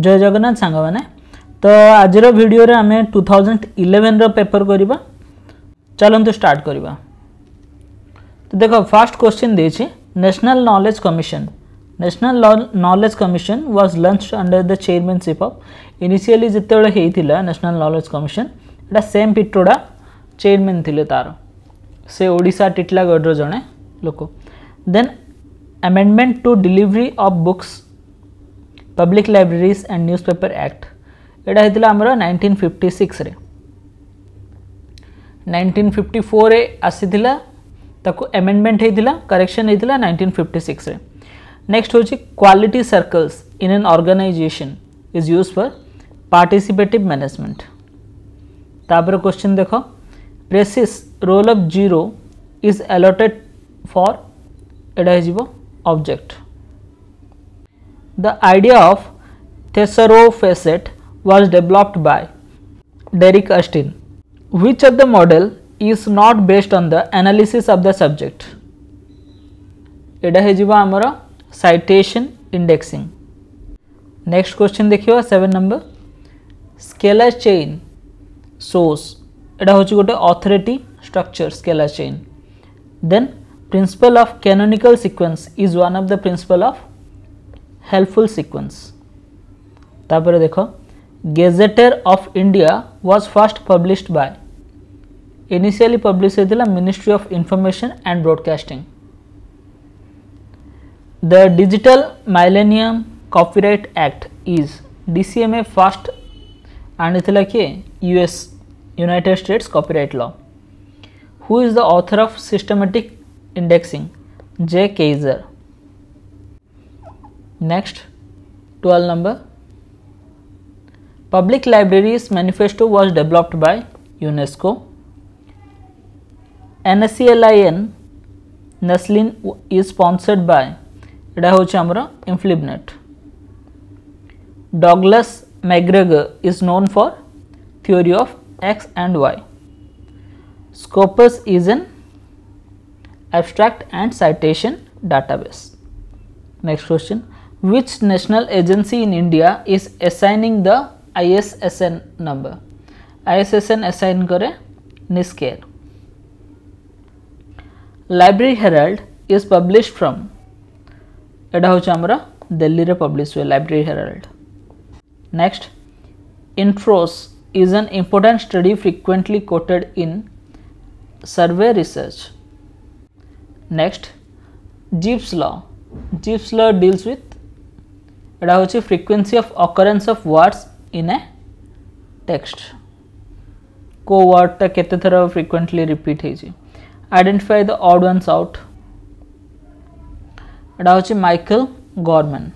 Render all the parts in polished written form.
जय जगन्नाथ सांग मैंने तो आज वीडियो रे आमे 2011 रो पेपर करिबा चलंतु स्टार्ट करिबा। तो देखो फर्स्ट क्वेश्चन देछि national knowledge commission. National knowledge commission was launched under the chairmanship of initially जितेबेले हेइतिला नेशनल नॉलेज कमिशन एटा सेम पिट्रोडा चेयरमैन थिले तार से ओडिशा टिटलागढ़ रो जणे लोक। Then amendment to delivery of books public libraries and newspaper act एटा हेतिला हमरो 1956 रे। 1954 रे आसीथिला ताको अमेंडमेंट हेतिला करेक्शन हेतिला 1956 रे। नेक्स्ट होची quality circles in an organisation is used for participative management. तापर क्वेश्चन देखो precise role of zero is allotted for एटा हेजिबो object. The idea of Thesauro facet was developed by Derek Austin. Which of the model is not based on the analysis of the subject? एटा हे जिबा हमरा citation indexing. Next question देखियो 7 number scalar chain source एटा होची गोटे authority structure scalar chain. Then principle of canonical sequence is one of the principle of helpful sequence. तापर देखो Gazetteer of India was first published by initially published हेतिला Ministry of Information and Broadcasting. The Digital Millennium Copyright Act is DCMA first आनिथिला के US United States Copyright Law. Who is the author of systematic indexing? J. Kaiser. Next 12 number Public Libraries Manifesto was developed by UNESCO. NSCLIN Naslin is sponsored by एटा होची हमरा Inflibnet. Douglas MacGregor is known for theory of X and Y. Scopus is an abstract and citation database. Next question Which national agency in India is assigning the ISSN number? ISSN assign करे NISCARE. Library Herald is published from एटा होचा हमरा दिल्ली रे publish हुए Library Herald. Next Intros is an important study frequently quoted in survey research. Next Gibbs law. Gibbs law deals with एटा होची frequency of occurrence of words in a text. को word ता केते थरा frequently repeat hazy. Identify the odd ones out. एटा होची Michael गॉर्मन.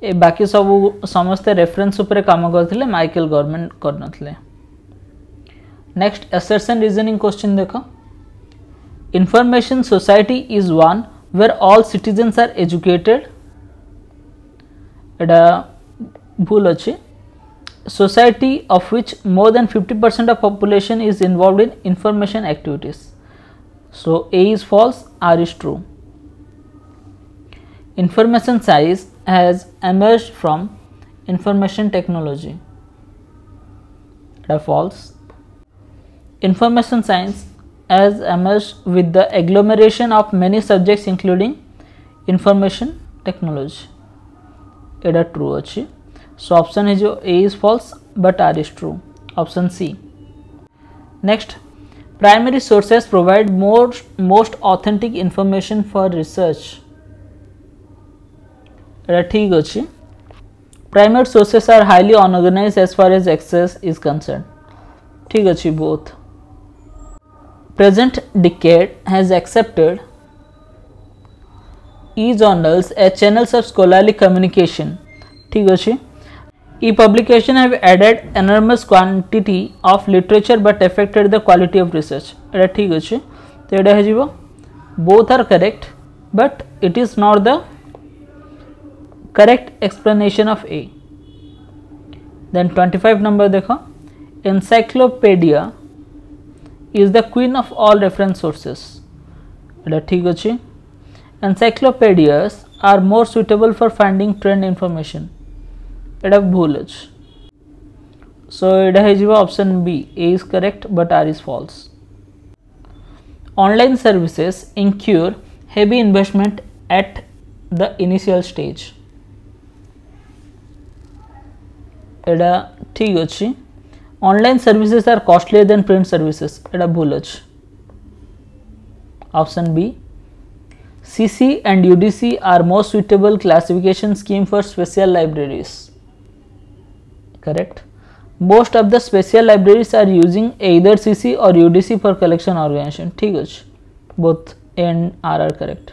ए बाकी सब समस्त reference ऊपर काम करथिले माइकल गॉर्मन करनथले. नेक्स्ट assertion reasoning क्वेश्चन देखो. Information society is one where all citizens are educated. एटा भूल अच्छे society of which more than 50% of population is involved in information activities. So A is false, R is true. Information science has emerged from information technology. Eta false. Information science has emerged with the agglomeration of many subjects including information technology. एटा true अच्छी. So option है जो A is false but R is true. Option C. Next primary sources provide most authentic information for research. एटा ठीक अच्छी. Primary sources are highly unorganized as far as access is concern. ठीक अच्छी both. Present decade has accepted e-journals as channels of scholarly communication. ठीक अच्छे. E-publication have added enormous quantity of literature but affected the quality of research. एटा ठीक अच्छे. तो एटा है जीवो both are correct but it is not the correct explanation of A. Then 25 number देखो. Encyclopedia is the queen of all reference sources. एटा ठीक अच्छे. Encyclopedias are more suitable for finding trend information. एटा भूल अछि सो एटा हे जिवो option B A is correct but R is false online services incur heavy investment at the initial stage एटा ठीक अछि online services are costlier than print services एटा भूल अछि option B CC and UDC are most suitable classification scheme for special libraries. Correct. Most of the special libraries are using either CC or UDC for collection organization. ठीक है. Both A and R are correct.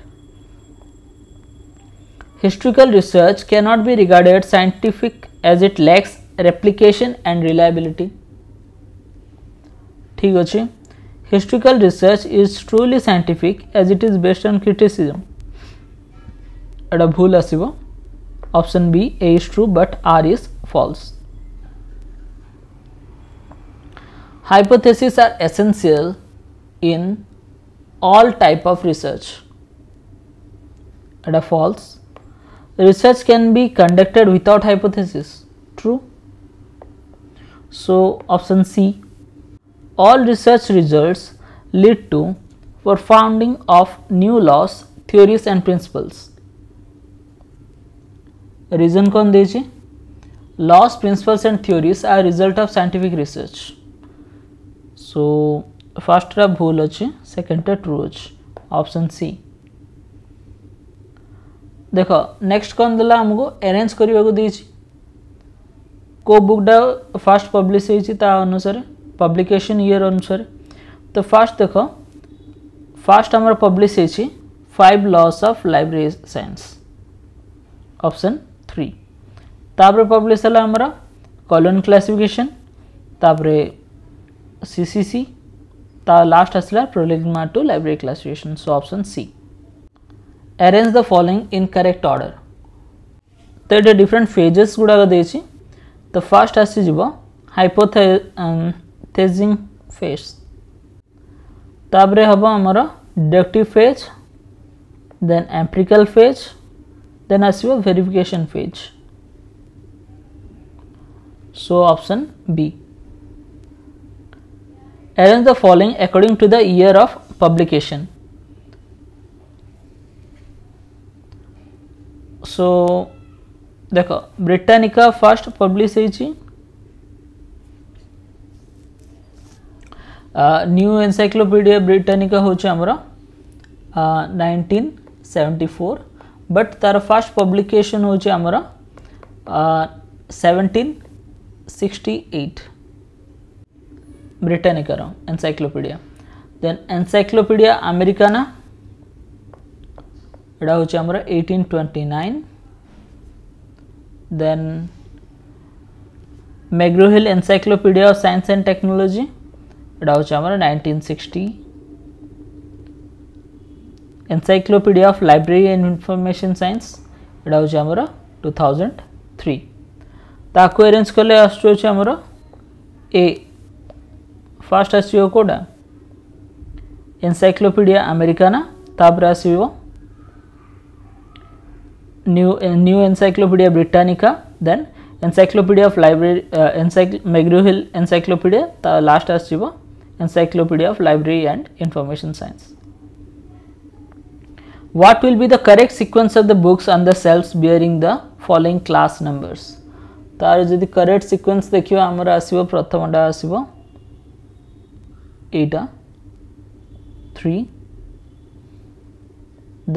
Historical research cannot be regarded scientific as it lacks replication and reliability. ठीक है. Historical research is truly scientific as it is based on criticism. एटा भूल आसीबो option B A is true but R is false. Hypotheses are essential in all type of research. Etah false. Research can be conducted without hypothesis. True. So option C. All research results lead to propounding of new laws, theories and principles. Reason कौन देछि? Laws, principles and theories are result of scientific research. So first टा भूल अछि, second टा true अछि. Option C. देखो next कौन देला हमको अरेंज करिया को देछि. को बुक डा फर्स्ट पब्लिश होइछि ता अनुसार पब्लिकेशन ईयर अनुसार तो फास्ट देखो फास्ट हमारा पब्लिश होइछि 5 laws of library science option 3 तापर पब्लिश हला हमारा कॉलोन क्लासिफिकेशन तापर CCC ता लास्ट असला prolegomena to library classification so option C arrange the following in correct order तो ये डिफरेंट फेजेस गुडा देछि तो फास्ट आसी जिवो हाइपोथेसिंग फेज तापरे हबो हमरा deductive phase then empirical phase then आसीबो verification phase so option B arrange the following according to the year of publication so देखो ब्रिटानिका फर्स्ट पब्लिश होइछि न्यू एनसाइक्लोपीडिया ब्रिटानिका होचे हमरा 1974 बट तार फर्स्ट पब्लिकेशन होचे हमरा 1768 ब्रिटानिका रो encyclopedia then encyclopedia Americana एडा होचे हमरा 1829 then McGraw Hill encyclopedia of science and technology एटा होचे हमरा 1960 encyclopedia of library and information science एटा होचे हमरा 2003 ताको अरेंज करले आस्टो होचे हमरा ए फर्स्ट आसीओ कोडा एनसाइक्लोपीडिया अमेरिकाना तापर आसीओ new encyclopedia Britannica then encyclopedia of library McGraw Hill encyclopedia ता लास्ट आसीबो Encyclopedia of Library and Information Science. What will be the correct sequence of the books on the shelves bearing the following class numbers? तार जदि correct sequence देखियो हमरा आसीबो प्रथमटा आसीबो 8 3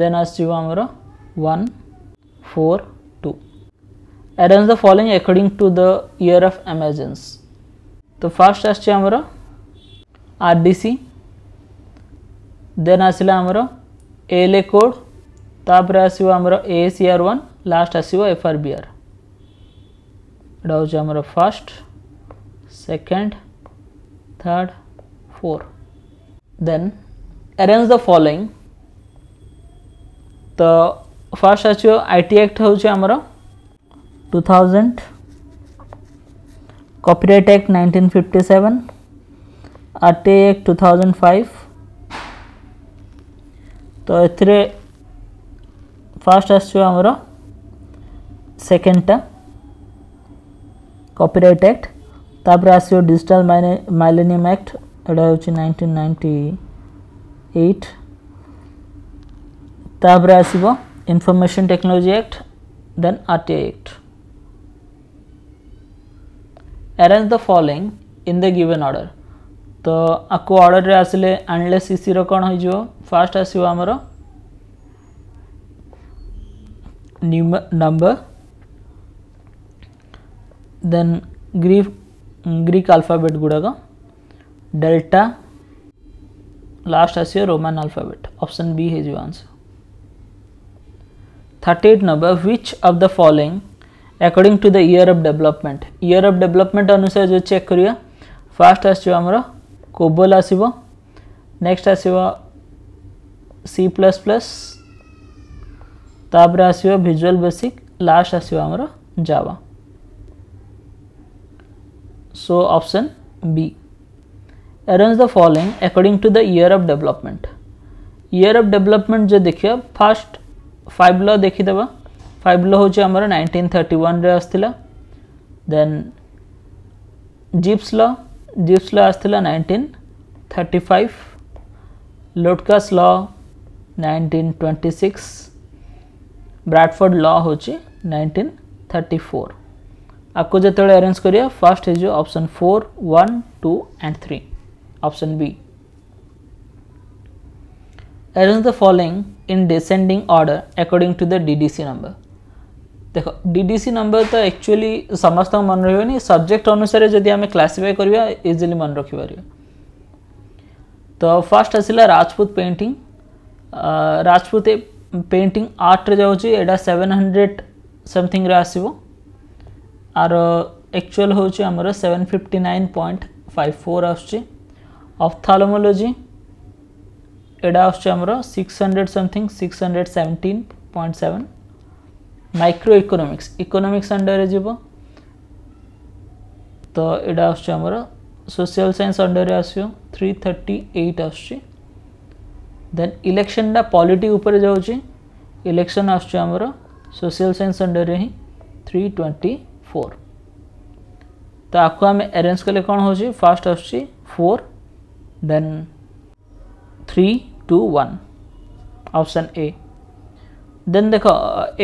then आसीबो हमरा 1 4 2. Arrange the following according to the year of emergence. तो first आछे हमरा RDC then आसिला हमरा ALA code तापर आसीबो हमरा AACR1 लास्ट आसीबो FRBR एटा होचे हमरा first second third fourth then arrange the following तो फर्स्ट आछो IT एक्ट होचे हमरा 2000 कॉपीराइट एक्ट 1957 RTA एक्ट 2005 तो एथरे फर्स्ट आछो हमरा सेकंड टा कॉपीराइट एक्ट तापर आसियो डिजिटल माइलेनियम एक्ट एटा होची 1998 तापर आसीबो information technology act then RTI act arrange the following in the given order तो आपको ऑर्डर रे आसिले आनले सीसी रो कोन होई जो फर्स्ट आसीबो हमरो number then Greek alphabet गुड़ाक डेल्टा लास्ट आसियो रोमन अल्फाबेट ऑप्शन बी है जो answer 38 number which of the following according to the year of development अनुसार जो चेक करिया फर्स्ट आसियो हमरो कोबोल आसीबो नेक्स्ट आसीबो C++ तापर आसियो विजुअल बेसिक लास्ट आसियो हमरो Java so option B arrange the following according to the year of development जो देखिए फर्स्ट 5 लॉ देखिदेबा 5 लॉ होचे हमरो 1931 रे आस्थिला देन जिप्स लॉ आस्थिला 1935 लोटकास लॉ 1926 ब्रैडफोर्ड लॉ होची 1934 आपको जतले अरेंज करिया फर्स्ट है जो option 4 1 2 and 3 option B arrange the following in descending order according to the DDC number देखो डीडीसी नंबर तो एक्चुअली समस्त मन रहनी सब्जेक्ट अनुसार जदि आम क्लासीफाई करिया इजीली मन रखि पारिया तो फर्स्ट आसिला Rajput painting Rajput painting art रे जाउची एडा 700 समथिंग रे आसीबो आर एक्चुअल होची हमर 759.54 आछी ऑफ्थाल्मोलॉजी एडा आछी हमर 600 समथिंग 617.7 माइक्रो इकोनॉमिक्स अंडर रे जीवो तो एडा आछी हमर सोशल साइंस अंडर रे आछियो 338 आछी देन इलेक्शन डा पॉलिटी ऊपर जाउची इलेक्शन आछी हमर सोशल साइंस अंडर रे ही 324 तो आपको आम अरेंज कले कौन हो फर्स्ट आछी 4 देन 3 2 1 ऑप्शन ए देन देखो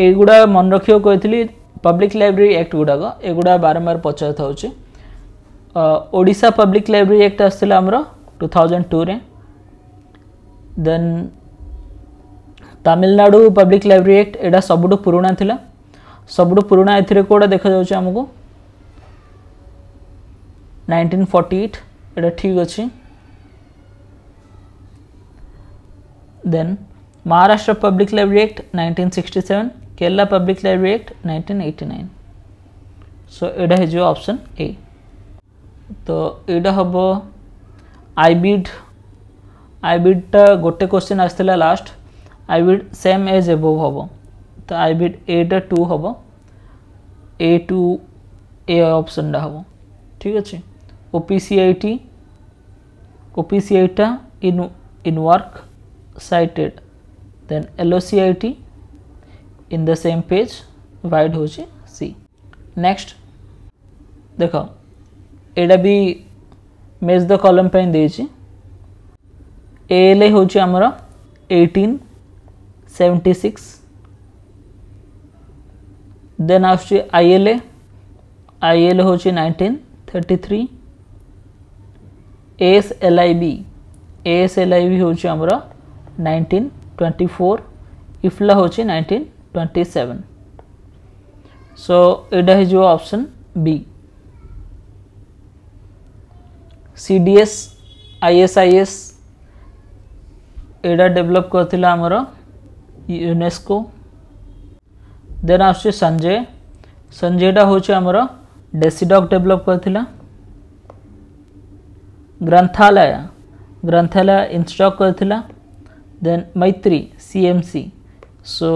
एगुड़ा मन रखियो कहली पब्लिक लाइब्रेरी एक्ट गुड़ाक एगुड़ा बारंबार पचार था ओडिशा पब्लिक लाइब्रेरी एक्ट आसला हमरो 2002 रे then Tamil Nadu public library act एडा सबुठु पुराना थिला सबुठु पुराना एथिरे कोडा देखा जाउछ हमको 1948 एडा ठीक अछि then Maharashtra public library act 1967 Kerala public library act 1989 so एडा है जो ऑप्शन ए तो एडा हबो आईबिड टा गोटे क्वेश्चन आसला लास्ट आईबिड सेम एज एबव हबो तो आईबिड ए टा 2 हबो A2 ए ऑप्शन डा हबो ठीक अछि OPCIT टा in work cited then LOCIT in the same page wide होची C नेक्स्ट देखो एडा भी मेज द कॉलम पे देछि ALA होची हमरा 1876 देन आछि ILA होची 1933 ASLIB होची हमरा 1924 इफ्ला होची 1927 सो एडा है जो ऑप्शन बी CDS ISIS एडा डेवलप करथिला हमरो यूनेस्को देन आछे संजयटा होची हमरो डेसीडॉक डेवलप करथिला ग्रंथालय इंस्टॉक करथिला देन मैत्री CMC सो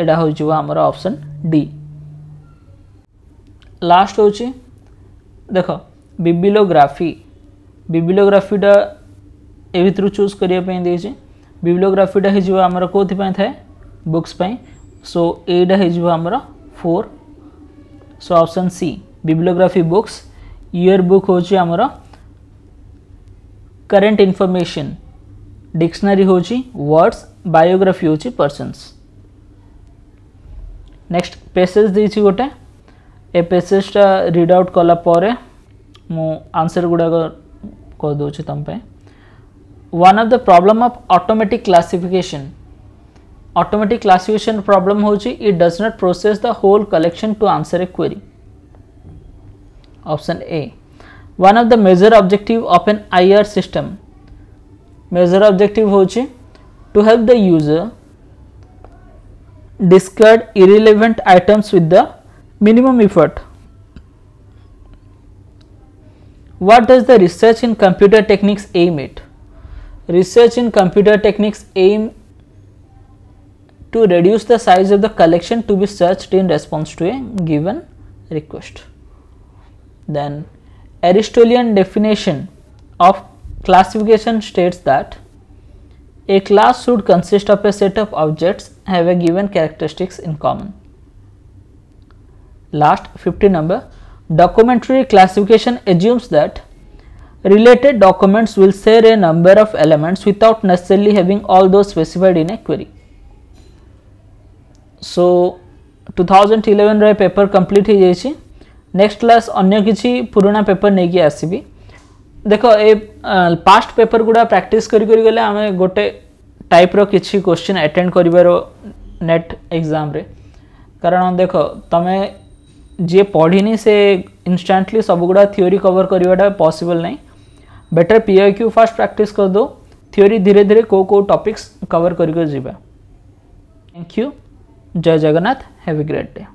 एडा हो जो हमरो ऑप्शन डी लास्ट होची देखो बिब्लियोग्राफीटा ए भितर चूज करिया पे देछि बिब्लियोग्राफीटा हे जो हमरो कोथि पे थाए बुक्स पे सो एडा हे जो हमरो 4 so option C bibliography books, year book होची हमर करंट इन्फॉर्मेशन, डिक्शनरी होची वर्ड्स, बायोग्राफी होची पर्सन्स। नेक्स्ट पैसेज देछि गोटे, ए पैसेजटा रीड आउट कला परे मु आंसर गुडा कह दोछि तम पे। One of the problem of automatic classification, automatic classification problem होची it does not process the whole collection to answer a query. Option A. One of the major objective of an IR system, major objective होची to help the user discard irrelevant items with the minimum effort. What does the research in computer techniques aim at? Research in computer techniques aim to reduce the size of the collection to be searched in response to a given request. Then Aristotelian definition of classification states that a class should consist of a set of objects have a given characteristics in common. Last 50 number, documentary classification assumes that related documents will share a number of elements without necessarily having all those specified in a query. So 2011 रे paper complete हो जाइए। Next class अन्य किसी पुराना paper नहीं कि आसबि। देखो ए past paper गुड़ा प्रैक्टिस करी गले आमे गोटे टाइप रो किछि क्वेश्चन अटेंड करिवारो नेट एग्जाम रे। कारण देखो तमे जे पढ़िनी से इंस्टेंटली सब गुड़ा थ्योरी कवर करवाटा पॉसिबल नहीं। बेटर पीआईक्यू फास्ट प्रैक्टिस कर दो, थ्योरी धीरे धीरे को टॉपिक्स कवर करके जीवा। थैंक यू, जय Jagannath, have a great day.